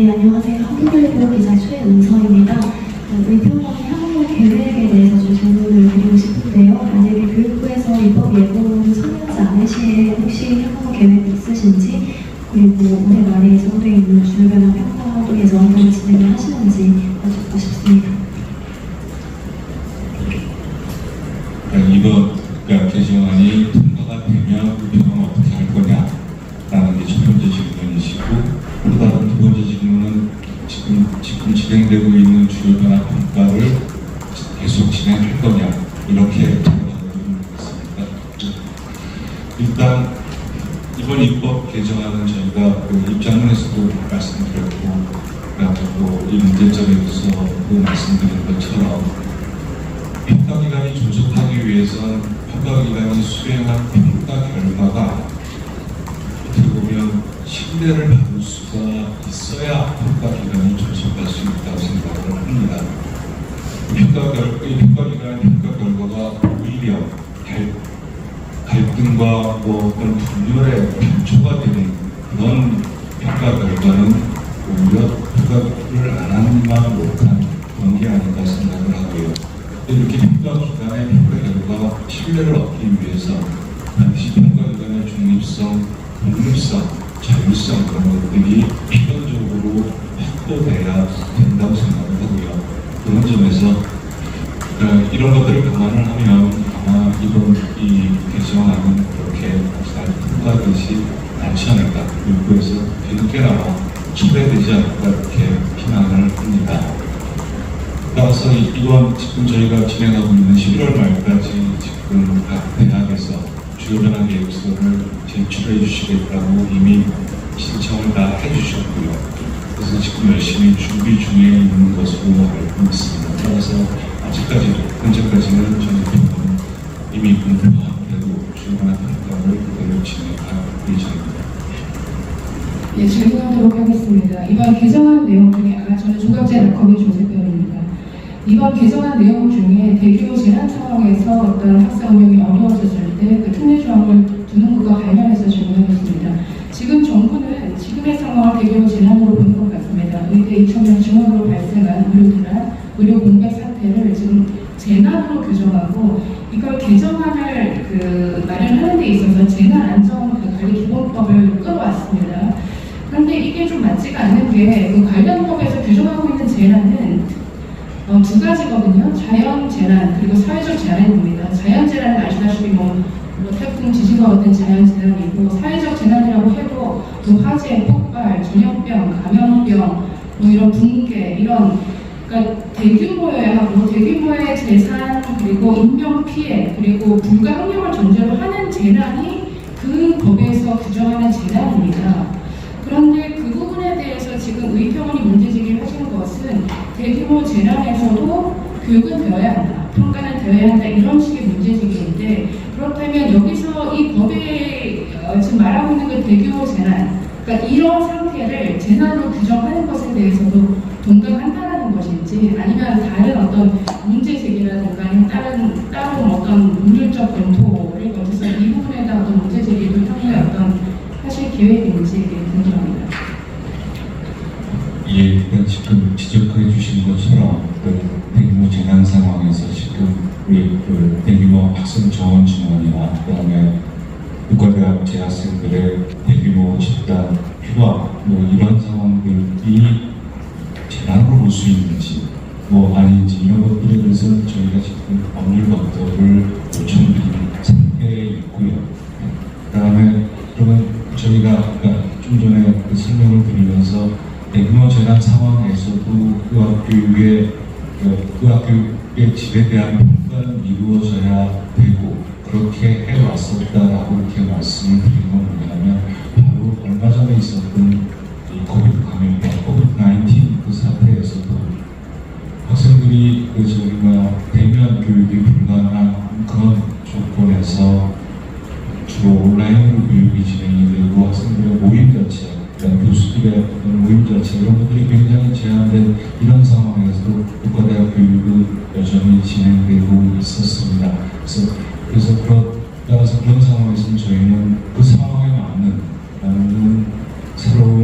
네, 안녕하세요. 한국일보 기자 최은서입니다. 의평원 향후 계획에 대해서 좀 질문을 드리고 싶은데요. 만약에 교육부에서 입법 예고를 선언하지 않으실 혹시 향후 계획 있으신지, 그리고 올해 말에 예정되어 있는 주요변화 평가도 예정으로 진행을 하시는지 여쭙고 싶습니다. 이번 개정안이 통과가 되면 의평은 어떻게 할 거냐라는 게 첫 번째 질문이시고, 또 다른 두 번째 질문은 지금 진행되고 있는 주요 변화 평가를 계속 진행할 거냐, 이렇게 있습니다. 일단 이번 입법 개정안은 저희가 입장문에서도 말씀드렸고, 또 이 문제점에 대해서도 말씀드린 것처럼, 평가기관이 존속하기 위해선 평가기관이 수행한 평가 결과가 어떻게 보면 신뢰를 받을 수가 있어야 평가기관이 존속할 수 있다고 생각을 합니다. 평가기관의 평가 결과가 오히려 갈등과 어떤 분열의 단초가 되는 그런 평가 결과는 오히려 평가를 안 하는 만 못한 그런 게 아닌가 생각을 하고요. 이렇게 평가기관의 평가 결과가 신뢰를 얻기 위해서 반드시 평가기관의 중립성, 독립성, 자율성, 그런 것들이 필연적으로 확보돼야 된다고 생각을 하고요. 그런 점에서 이런 것들을 감안을 하면 아마 이번 이 개정안은 그렇게 잘 통과되지 않지 않을까, 교육부에서 뒤늦게나마 철회되지 않을까, 이렇게 희망을 합니다. 따라서 이번 지금 저희가 진행하고 있는 11월 말까지 지금 각 대학에서 주요 변화 계획서를 제출해 주시겠다고 이미 신청을 다 해주셨고요. 그래서 지금 열심히 준비 중에 있는 것으로 알고 있습니다. 따라서 아직까지 현재까지는 저희 교육은 이미 공표되고 주요 변화 평가를 그대로 진행할 예정입니다. 예, 질문하도록 하겠습니다. 이번 개정안 내용 중에 저는 조각제 낙커비 조세별입니다. 이번 개정안 내용 중에 대규모 재난 상황에서 어떤 학생 운영이 어려워졌을 때 그 특례 조항을 두는 것과 관련해서 질문하겠습니다. 지금 정부는 지금의 상황을 대규모 재난으로 보는 것 같습니다. 의대 2,000명 증원으로 발생한 의료 공백 사태를 지금 재난으로 규정하고, 이걸 개정안을 마련하는 데 있어서 재난안전관리기본법을 끌어왔습니다. 그런데 이게 좀 맞지가 않는 게, 관련 법에서 규정하고 있는 재난은 두 가지거든요. 자연재난 그리고 사회적 재난입니다. 자연재난은 아시다시피 태풍, 지진과 같은 자연재난이고, 사회적 재난이라고 해도 화재, 폭발, 전염병, 감염병, 이런 붕괴, 그러니까 대규모의 재산, 그리고 인명피해, 그리고 불가항력을 전제로 하는 재난이 그 법에서 규정하는 재난입니다. 그런데 그 부분에 대해서 지금 의평원이 문제제기를 하시는 것은 대규모 재난에서도 교육은 되어야 한다, 평가는 되어야 한다, 이런 식의 문제제기인데, 그렇다면 여기서 이 법에 지금 말하고 있는 그 대규모 재난, 그러니까 이런 상태를 재난으로 규정하는 것에 대해서도 동감한다라는 것인지, 아니면 다른 어떤 문제제기라든가 아니면 다른 어떤 법률적 검토를 거쳐서 이 부분에 대한 어떤 문제제기도 향후에 어떤 하실 계획인지 궁금합니다. 예, 지금 지적해 주신 것처럼 대규모 재난 상황에서 지금 우리 대규모 학생 정원 증원이나 그다음에 의과대학 재학생들의 대규모 집단 휴학, 이런 상황들이 재난으로 볼 수 있는지 아닌지, 이런 것들에 대해서 저희가 지금 법률 검토를 요청드린 상태에 있고요. 그다음에 그러면 저희가 좀 전에 설명을 드리면서 대규모 재난 상황에서도 의학교육의 질에 대한 평가는 이루어져야 되고, 그렇게 해왔었다라고 이렇게 말씀을 드린 건 뭐냐면, 바로 얼마 전에 있었던 이 코비드 감염병, 코비드-19 그 사태에서도 학생들이 대면 교육이 불가능한 그런 조건에서 주로 온라인으로 교육이 진행이 되고, 학생들의 모임 자체, 교수들의 모임 자체, 이런 것들이 굉장히 제한된 이런 상황에서도 의과대학 교육은 여전히 진행되고 있었습니다. 그래서 따라서 그런 상황에서는 저희는 그 상황에 맞는 새로운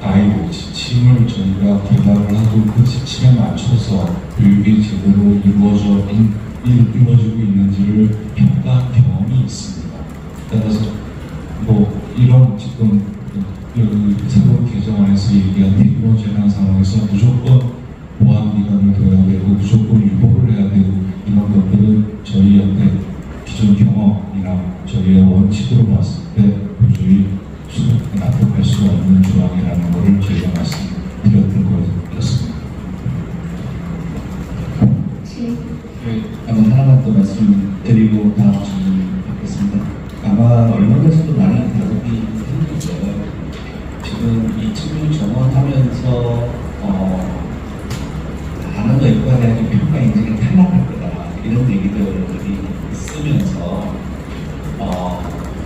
가이드, 지침, 지침을 저희가 개발을 하고 그 지침에 맞춰서 교육이 제대로 이루어지고 있는지를 평가한 경험이 있습니다. 따라서 뭐 이런 지금 여기 새로운 개정안에서 얘기한 이런 재난 상황에서 무조건 보안기관을 둬야 되고 무조건 유보를 해야 되고 이런 것들은 저희 옆에 기존 경험이나 저희의 원칙으로 봤을 때 도저히 납득할 수가 없는 조항이라는 것을 저희가 말씀드렸던 거였습니다. 혹시 한번 하나만 더 말씀드리고 다음 질문 받겠습니다. 아마 언론에서도 많이 다루기 힘들죠. 지금 이 친구 정원하면서 많은 의과 대학의 평가 인증이 탈락할 거다 이런 얘기들이 있으면서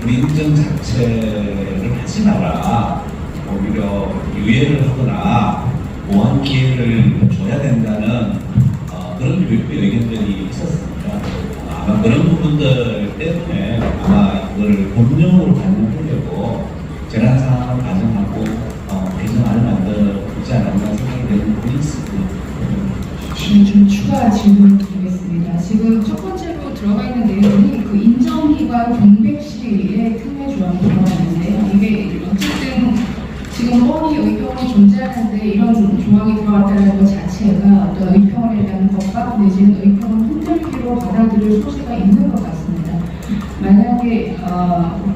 우리 인증 자체를 하지 마라, 오히려 유예를 하거나 보완 기회를 줘야 된다는 그런 교육부 의견들이 있었습니다. 아마 그런 부분들 때문에 아마 이걸 본령으로 반영하려고 재난 상황을 가정하고 개정안을 만들지 않았나 생각이 되는 부분이 있습니다. 좀 추가 질문 드리겠습니다. 지금 첫 번째로 들어가 있는 내용이 그 인정기관 공백 시의 특례 조항이 들어가 있는데요. 이게 어쨌든 지금 뻔히 의평이 존재하는데 이런 조항이 들어갔다는 것 자체가 어떤 의평에 대한 법과 내지는 의평을 흔들기로 받아들일 소지가 있는 것 같습니다. 만약에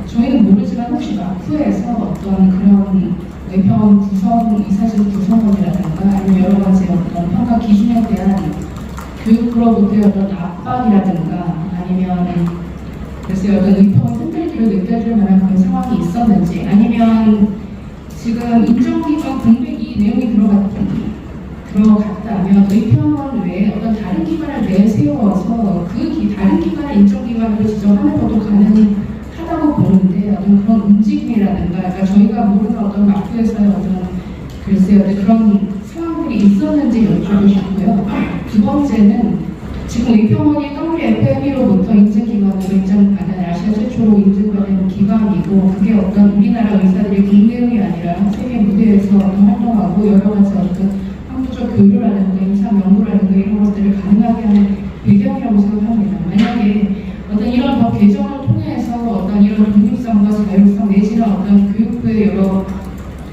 저희는 모르지만 혹시 마쿠에서 어떤 그런 의평 구성, 이사실 구성원이라든가 아니면 여러 가지 어떤 평가 기준에 대한 교육으로부터의 어떤 압박이라든가 아니면 글쎄요 어떤 의평을 흔들기로 느껴질 만한 그런 상황이 있었는지 아니면 지금 인정기관 공백 이 내용이 들어갔다면 의평원 외에 어떤 다른 기관을 내세워서 그 다른 기관을 인정기관으로 지정하는 것도 가능하다고 보는데 어떤 그런 움직임이라든가 그러니까 저희가 모르는 어떤 마크에서의 어떤 글쎄요 그런 상황들이 있었는지 여쭤보고 싶고요. 두 번째는 지금 의평원이 WFM으로부터 인증기관으로 인정받은 아시아 최초로 인증받은 기관이고 그게 어떤 우리나라 의사들이 국내용이 아니라 세계 무대에서 어떤 활동하고 여러 가지 어떤 학문적 교류라든가 임상 연구라든가 이런 것들을 가능하게 하는 배경이라고 생각합니다. 만약에 어떤 이런 법 개정을 통해서 어떤 이런 독립성과 자율성 내지는 어떤 교육부의 여러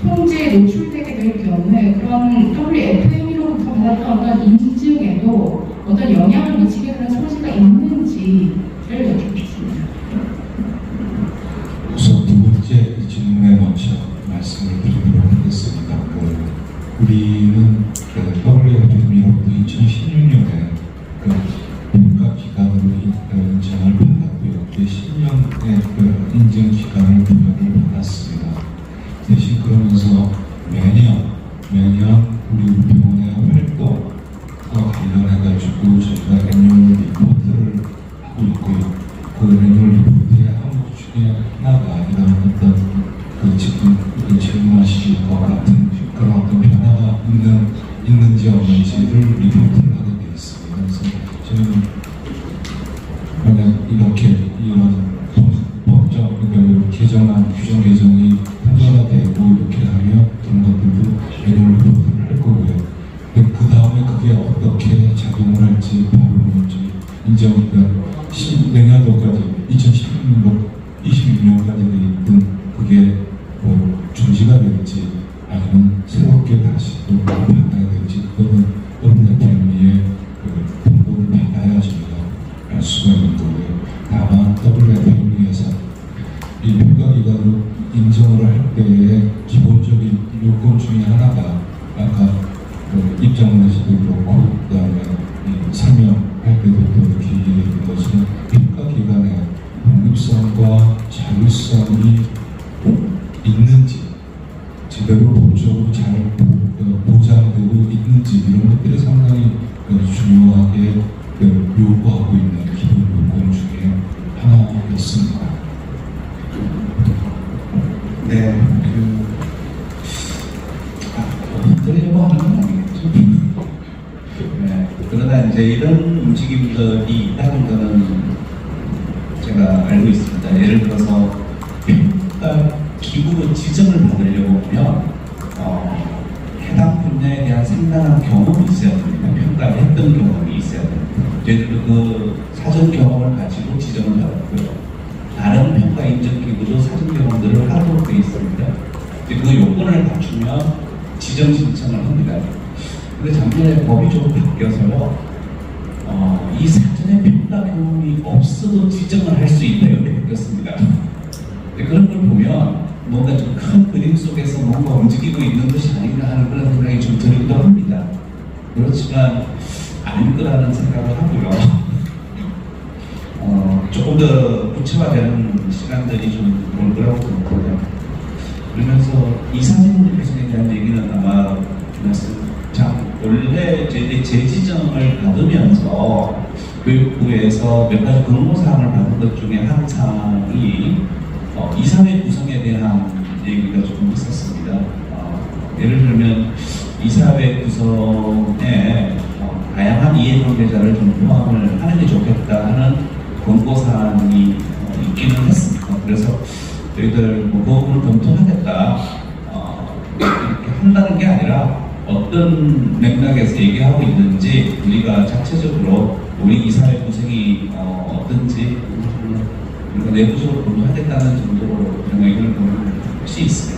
통제에 노출되게 될 경우에 그런 WFM으로부터 받았던 어떤 인증에도 어떤 영향을 미치게 되는 소지가 있는지를 여쭙겠습니다. 우선 두 번째 질문에 먼저 말씀을 드리도록 하겠습니다. 우리는 WFM으로부터 2016년에 평가기관으로 인정을 받았고요. 10년의 인증 기간을 부여를 받았습니다. 대신 그러면서 매년 우리 병원의 활동과 관련해가지고 저희가 애니멀 리포트를 하고 있고요. 그 애니멀 리포트의 항목 중에 하나가 이런 어떤 지금 질문하신 것 같은 그런 어떤 변화가 있는지 없는지를 리포트를 하게 되어 있습니다. 그래서 저희는 만약 이렇게 이런 법적 개정안 규정 개정이 통과가 되고 이렇게 하면 그런 것들도 애니멀 리포트를 할 거고요. 그 다음에 그게 어떻게 작용을 할지 바로 내년도까지 2026년까지 돼 있든 그게 뭐 중지가 될지 아니면 새롭게 다시 또 바꿔야 될지 그거는 WFM의 공고를 받아야 저희가 알 수가 있는 거고요. 다만 WFM에서 이 평가기관으로 인정을 할 때의 기본적인 요건 중에 하나가 아까 입장문에서도 그렇고 그다음에 설명할 때도 이렇게 얘기했던 것처럼 평가기관의 독립성과 자율성이 있는지 제대로 법적으로 잘 보장되고 있는지 이런 것들이 상당히 중요하게 요구하고 있는 기본 요건 중에 하나였습니다. 네, 드리려고 하는 건 아니겠죠. 네, 그러나 이제 이런 움직임들이 있다는 거는 제가 알고 있습니다. 예를 들어서 평가 기구로 지정을 받으려고 하면 분야에 대한 상당한 경험이 있어야 됩니다. 평가를 했던 경험이 있어야 됩니다. 저희들도 그 사전 경험을 가지고 지정을 받았고요. 다른 평가 인증 기구도 사전 경험들을 하도록 되어 있습니다. 이제 그 요건을 갖추면 지정 신청을 합니다. 근데 작년에 법이 좀 바뀌어서요. 이 사전에 평가 경험이 없어도 지정을 할 수 있다 이렇게 바뀌었습니다. 그런 걸 보면 뭔가 좀 큰 그림 속에서 뭔가 움직이고 있는 것이 아닌가 하는 그런 생각이 좀 들기도 합니다. 그렇지만 아닐 거라는 생각을 하고요. 조금 더 구체화되는 시간들이 좀 올 거라고 생각합니다. 그러면서 이사진 교수에 대한 얘기는 아마 원래 재지정을 받으면서 교육부에서 몇 가지 근무사항을 받은 것 중에 한 사항이 이사회 구성에 대한 얘기가 조금 있었습니다. 예를 들면 이사회 구성에 다양한 이해관계자를 좀 포함을 하는 게 좋겠다 하는 권고사항이 있기는 했습니다. 그래서 저희들 뭐 그 부분을 검토하겠다 이렇게 한다는 게 아니라 어떤 맥락에서 얘기하고 있는지 우리가 자체적으로 우리 이사회 구성이 어떤지 우리가 내부적으로 검토하겠다는 정도로 그런 의견을 보낼 수 있습니다.